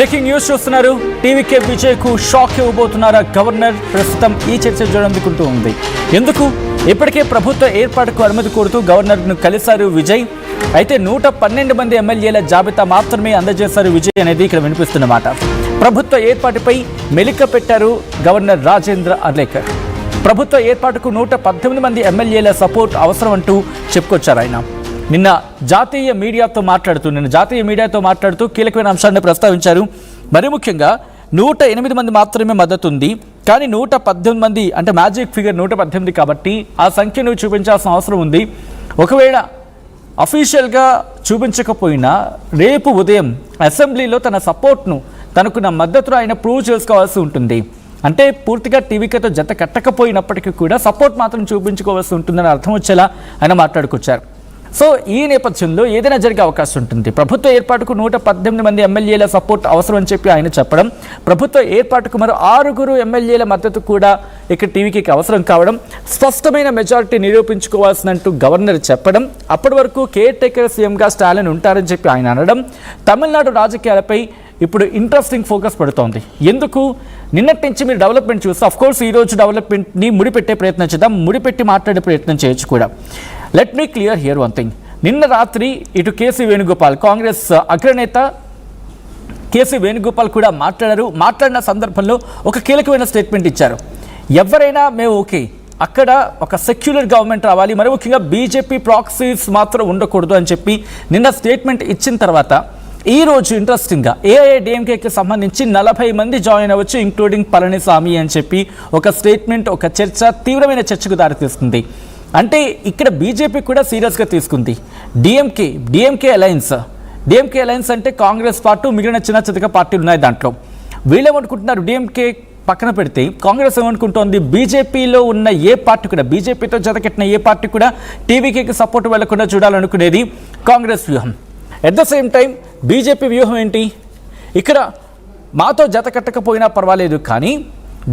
Breaking news చూస్తున్నారు. TVK విజయ్కు shock ఇవ్వబోతున్నారా గవర్నర్? ప్రస్తుతం ఈ చర్చ జోరందుకుంటూ ఉంది. ఎందుకు? ఇప్పటికే ప్రభుత్వ ఏర్పాటుకు అనుమతి కోరుతూ గవర్నర్ను కలిశారు విజయ్. అయితే 112 మంది ఎమ్మెల్యేల జాబితా మాత్రమే అందజేశారు విజయ్ అనేది ఇక్కడ వినిపిస్తున్నమాట. ప్రభుత్వ ఏర్పాటుపై మెలిక పెట్టారు గవర్నర్ రాజేంద్ర అర్లేకర్. ప్రభుత్వ ఏర్పాటుకు 118 మంది ఎమ్మెల్యేల సపోర్ట్ అవసరం అంటూ చెప్పుకొచ్చారు ఆయన. నిన్న జాతీయ మీడియాతో మాట్లాడుతూ కీలకమైన అంశాన్ని ప్రస్తావించారు. మరి ముఖ్యంగా 108 మంది మాత్రమే మద్దతు ఉంది, కానీ 118 మంది అంటే మ్యాజిక్ ఫిగర్ 118 కాబట్టి ఆ సంఖ్యను చూపించాల్సిన అవసరం ఉంది. ఒకవేళ అఫీషియల్గా చూపించకపోయినా రేపు ఉదయం అసెంబ్లీలో తన సపోర్ట్ను, తనకున్న మద్దతును ఆయన ప్రూవ్ చేసుకోవాల్సి ఉంటుంది. అంటే పూర్తిగా టీవీకేతో జత కట్టకపోయినప్పటికీ కూడా సపోర్ట్ మాత్రం చూపించుకోవాల్సి ఉంటుందని అర్థం వచ్చేలా ఆయన మాట్లాడుకొచ్చారు. సో ఈ నేపథ్యంలో ఏదైనా జరిగే అవకాశం ఉంటుంది. ప్రభుత్వ ఏర్పాటుకు 118 మంది ఎమ్మెల్యేల సపోర్ట్ అవసరం అని చెప్పి ఆయన చెప్పడం, ప్రభుత్వ ఏర్పాటుకు మరో 6 ఎమ్మెల్యేల మద్దతు కూడా ఇక్కడ టీవీకి అవసరం కావడం, స్పష్టమైన మెజారిటీ నిరూపించుకోవాల్సినట్టు గవర్నర్ చెప్పడం, అప్పటి వరకు కేర్ టేకర్ సీఎంగా స్టాలిన్ ఉంటారని చెప్పి ఆయన అనడం, తమిళనాడు రాజకీయాలపై ఇప్పుడు ఇంట్రెస్టింగ్ ఫోకస్ పడుతోంది. ఎందుకు? నిన్నటి నుంచి మీరు డెవలప్మెంట్ చూస్తే అఫ్కోర్స్ ఈరోజు డెవలప్మెంట్ని ముడిపెట్టే ప్రయత్నం చేద్దాం, ముడిపెట్టి మాట్లాడే ప్రయత్నం చేయొచ్చు కూడా. Let me clear here one thing. నిన్న రాత్రి ఇటు కేసీ వేణుగోపాల్, కాంగ్రెస్ అగ్రనేత కేసీ వేణుగోపాల్ కూడా మాట్లాడిన సందర్భంలో ఒక కీలకమైన స్టేట్మెంట్ ఇచ్చారు. ఎవరైనా మేము ఓకే, అక్కడ ఒక సెక్యులర్ గవర్నమెంట్ రావాలి, మరి ముఖ్యంగా బీజేపీ ప్రాక్సీస్ మాత్రం ఉండకూడదు అని చెప్పి నిన్న స్టేట్మెంట్ ఇచ్చిన తర్వాత ఈరోజు ఇంట్రెస్టింగ్గా ఏఐఏడీఎంకేకి సంబంధించి 40 మంది జాయిన్ అవ్వచ్చు, ఇంక్లూడింగ్ పళనిస్వామి అని చెప్పి ఒక స్టేట్మెంట్, ఒక చర్చ, తీవ్రమైన చర్చకు దారితీస్తుంది. అంటే ఇక్కడ బీజేపీ కూడా సీరియస్గా తీసుకుంది. డిఎంకే అలయన్స్ అంటే కాంగ్రెస్ పార్టీ, మిగిలిన చిన్న పార్టీలు ఉన్నాయి దాంట్లో. వీళ్ళేమనుకుంటున్నారు? డిఎంకే పక్కన పెడితే కాంగ్రెస్ ఏమనుకుంటోంది? బీజేపీలో ఉన్న ఏ పార్టీ కూడా, బీజేపీతో జతకట్టిన ఏ పార్టీ కూడా టీవీకేకి సపోర్ట్ వెళ్లకుండా చూడాలనుకునేది కాంగ్రెస్ వ్యూహం. At the same time BJP వ్యూహం ఏంటి? ఇక్కడ మాతో జత కట్టకపోయినా పర్వాలేదు, కానీ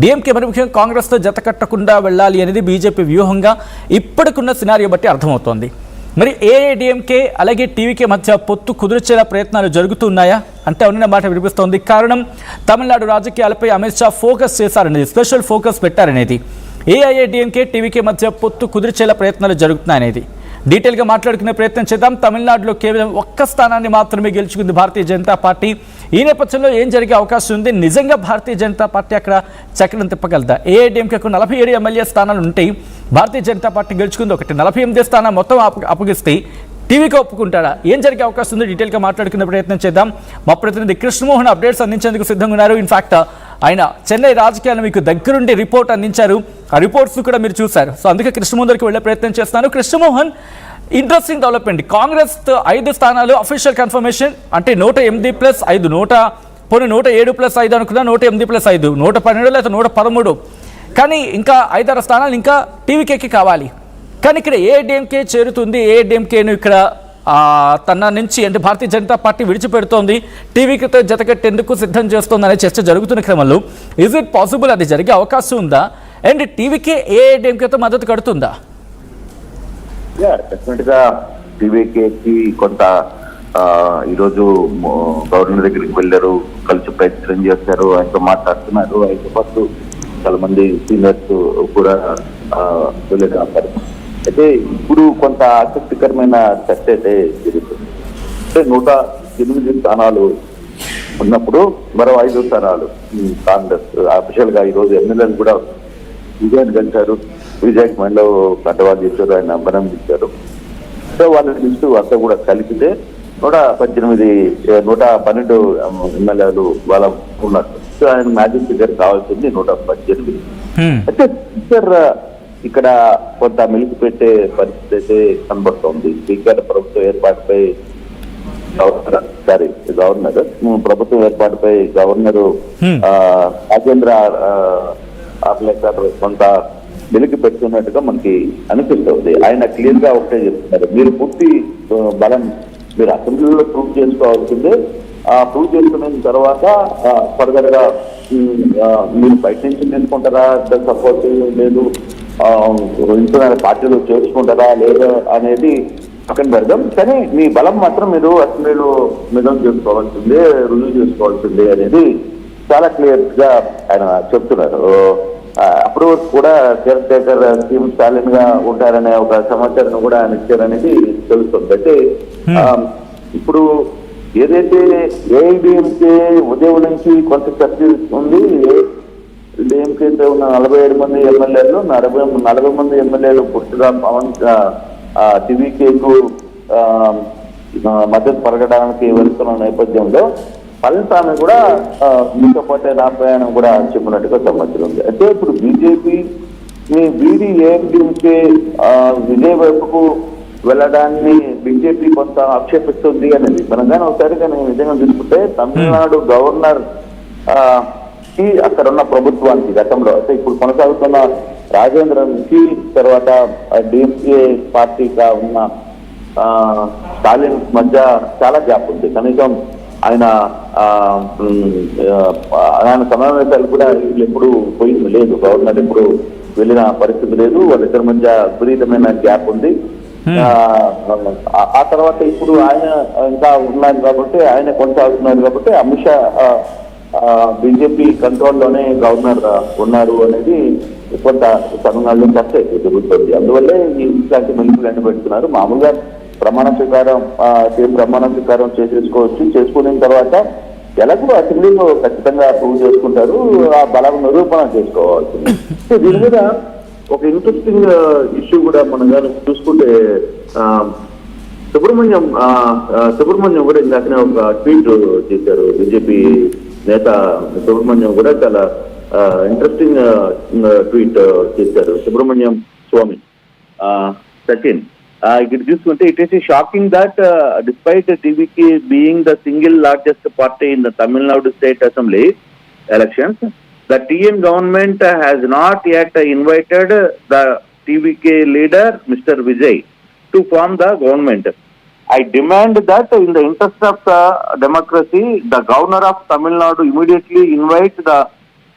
డిఎంకే మరి ముఖ్యంగా కాంగ్రెస్తో జత కట్టకుండా వెళ్ళాలి అనేది బీజేపీ వ్యూహంగా ఇప్పటికున్న సినారియో బట్టి అర్థమవుతోంది. మరి ఏఐఏడీఎంకే అలాగే టీవీకే మధ్య పొత్తు కుదిర్చేలా ప్రయత్నాలు జరుగుతున్నాయా అంటే అవునన్న మాట వినిపిస్తోంది. కారణం తమిళనాడు రాజకీయాలపై అమిత్ షా ఫోకస్ చేశారనేది, స్పెషల్ ఫోకస్ పెట్టారనేది. ఏఐఏడీఎంకే టీవీకే మధ్య పొత్తు కుదిర్చేలా ప్రయత్నాలు జరుగుతున్నాయనేది డీటెయిల్గా మాట్లాడుకునే ప్రయత్నం చేద్దాం. తమిళనాడులో కేవలం 1 స్థానాన్ని మాత్రమే గెలుచుకుంది భారతీయ జనతా పార్టీ. ఈ నేపథ్యంలో ఏం జరిగే అవకాశం ఉంది? నిజంగా భారతీయ జనతా పార్టీ అక్కడ చక్రం తిప్పగలదా? ఏఐడీఎంకేకు 47 ఎమ్మెల్యే స్థానాలు ఉంటాయి, భారతీయ జనతా పార్టీ గెలుచుకుంది 1. 48 స్థానం మొత్తం అప్పగిస్తే టీవీకి ఒప్పుకుంటాడా? ఏం జరిగే అవకాశం ఉంది? డీటెయిల్గా మాట్లాడుకునే ప్రయత్నం చేద్దాం. మా ప్రతినిధి కృష్ణమోహన్ అప్డేట్స్ అందించేందుకు సిద్ధంగా ఉన్నారు. ఇన్ఫాక్ట్ ఆయన చెన్నై రాజకీయాలను మీకు దగ్గరుండి రిపోర్ట్ అందించారు. ఆ రిపోర్ట్స్ కూడా మీరు చూశారు. సో అందుకే కృష్ణమోహన్ దగ్గరికి వెళ్ళే ప్రయత్నం చేస్తాను. Krishnamohan, interesting development. కాంగ్రెస్ 5 స్థానాలు అఫీషియల్ కన్ఫర్మేషన్, అంటే 108+5, 107+5 అనుకున్నా, 108+5, 112 లేదా 113. కానీ ఇంకా 5-6 స్థానాలు ఇంకా టీవీకేకి కావాలి. కానీ ఇక్కడ ఏఐడీఎంకే చేరుతుంది. ఏఐడీఎంకేను ఇక్కడ తన నుంచి అంటే భారతీయ జనతా పార్టీ విడిచిపెడుతోంది, టీవీతో జతకట్టేందుకు సిద్ధం చేస్తోంది అనే చర్చ జరుగుతున్న క్రమంలో ఈజ్ ఇట్ పాసిబుల్? అది జరిగే అవకాశం ఉందా? అండ్ టీవీకే ఏఐడీఎంకేతో మద్దతు కడుతుందా? డెఫినెట్గా టీవీకేకి కొంత ఈరోజు గవర్నర్ దగ్గరికి వెళ్ళారు, కలిసి ప్రయత్నం చేస్తారు, ఆయనతో మాట్లాడుతున్నారు. ఆయనతో పాటు చాలా మంది సీనియర్స్ కూడా వెళ్ళారు. అయితే ఇప్పుడు కొంత ఆసక్తికరమైన చర్చ అయితే జరుగుతుంది. అంటే 108 స్థానాలు ఉన్నప్పుడు మరో 5 స్థానాలు కాంగ్రెస్ అఫీషియల్ గా ఈరోజు ఎమ్మెల్యేలు కూడా విజయాన్ని గెలిచారు. విజయ్ మహిళ కంటవాళ్ళు చేశారు, ఆయన అభినందించారు. సో వాళ్ళ లిస్టు అంతా కూడా కలిపితే 112 ఎమ్మెల్యేలు వాళ్ళ ఉన్నారు. సో ఆయన మ్యాజిక్ ఫిగర్ కావాల్సింది 118. అయితే స్పీకర్ ఇక్కడ కొంత మెలికి పెట్టే పరిస్థితి అయితే కనబడుతోంది. స్పీకర్ ప్రభుత్వ ఏర్పాటుపై గవర్నర్ రాజేంద్ర అర్లేకర్ కొంత వెలికి పెడుతున్నట్టుగా మనకి అనిపిస్తుంది. ఆయన క్లియర్ గా ఒకటే చెప్తున్నారు, మీరు పూర్తి బలం మీరు అసెంబ్లీలో ప్రూవ్ చేసుకోవాల్సిందే. ప్రూవ్ చేసుకున్న తర్వాత ఫర్దర్ గా మీరు బయట నుంచి నేర్చుకుంటారా, సపోర్ట్ లేదు ఇంటర్నల్ పార్టీలో చేర్చుకుంటారా లేదా అనేది పక్కన పెడదాం, కానీ మీ బలం మాత్రం మీరు అసెంబ్లీలో నిజం చేసుకోవాల్సిందే, రుజువు చేసుకోవాల్సిందే అనేది చాలా క్లియర్ గా ఆయన చెప్తున్నారు. అప్పుడు కూడా కేర్ టేకర్ సీఎం స్టాలిన్ గా ఉంటారనే ఒక సమాచారం కూడా ఆయన ఇచ్చారనేది తెలుస్తుంది. అయితే ఇప్పుడు ఏదైతే ఏఐడిఎంకే ఉదయం నుంచి కొంత చర్చ ఉంది. డిఎంకే ఉన్న 47 మంది ఎమ్మెల్యేలు 40 మంది ఎమ్మెల్యేలు పుట్టుగా పవన్ టీవీకేకు మద్దతు పరగడానికి వెళ్తున్న నేపథ్యంలో పళనిస్వామి కూడా మీతో పాటే నా ప్రయాణం కూడా చెప్పినట్టుగా సమాచారం ఉంది. అయితే ఇప్పుడు బీజేపీ వీడి ఏఐడిఎంకే విజయ్ వైపుకు వెళ్ళడాన్ని బీజేపీ కొంత ఆక్షేపిస్తుంది అనేది మనం కానీ ఒకసారి కానీ నిజంగా చూసుకుంటే తమిళనాడు గవర్నర్ కి అక్కడ ఉన్న ప్రభుత్వానికి గతంలో అంటే ఇప్పుడు కొనసాగుతున్న రాజేంద్రన్ కి తర్వాత డిఎంకే పార్టీగా ఉన్న స్టాలిన్ మధ్య చాలా గ్యాప్ ఉంది. కనీసం ఆయన సమావేశాలు కూడా వీళ్ళు ఎప్పుడు పోయింది లేదు, గవర్నర్ ఎప్పుడు వెళ్ళిన పరిస్థితి లేదు. వాళ్ళిద్దరి మధ్య విపరీతమైన గ్యాప్ ఉంది. ఆ తర్వాత ఇప్పుడు ఆయన ఇంకా ఉన్నారు కాబట్టి ఆయన కొనసాగుతున్నారు కాబట్టి అమిత్ షా బీజేపీ కంట్రోల్లోనే గవర్నర్ ఉన్నారు అనేది కొంత తమిళనాడులో చర్చ జరుగుతుంది. అందువల్లే ఇట్లాంటి మెలుపులన్నీ పెడుతున్నారు. మామూలుగా ప్రమాణ స్వీకారం చేసుకున్న తర్వాత ఎలాగో అసెంబ్లీలో ఖచ్చితంగా ప్రూవ్ చేసుకుంటారు, ఆ బలం నిరూపణ చేసుకోవాల్సింది. దీని మీద ఒక ఇంట్రెస్టింగ్ ఇష్యూ కూడా మనం కానీ చూసుకుంటే సుబ్రహ్మణ్యం కూడా ఇందాకనే ఒక ట్వీట్ చేశారు. బీజేపీ నేత సుబ్రహ్మణ్యం కూడా చాలా ఇంట్రెస్టింగ్ ట్వీట్ చేశారు. సుబ్రహ్మణ్యం స్వామి సచిన్ ఇక్కడ చూసుకుంటే it is shocking that despite TVK being the single largest party in the Tamil Nadu state assembly elections, the TN government has not yet invited the TVK leader, Mr. Vijay, to form the government. I demand that in the interest of the democracy, the governor of Tamil Nadu immediately invite the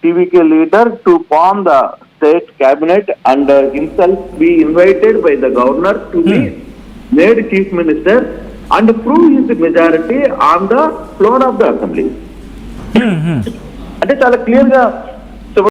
TVK leader to form the state cabinet and himself be invited by the governor to be made chief minister and prove his majority on the floor of the assembly. అంటే చాలా clear గా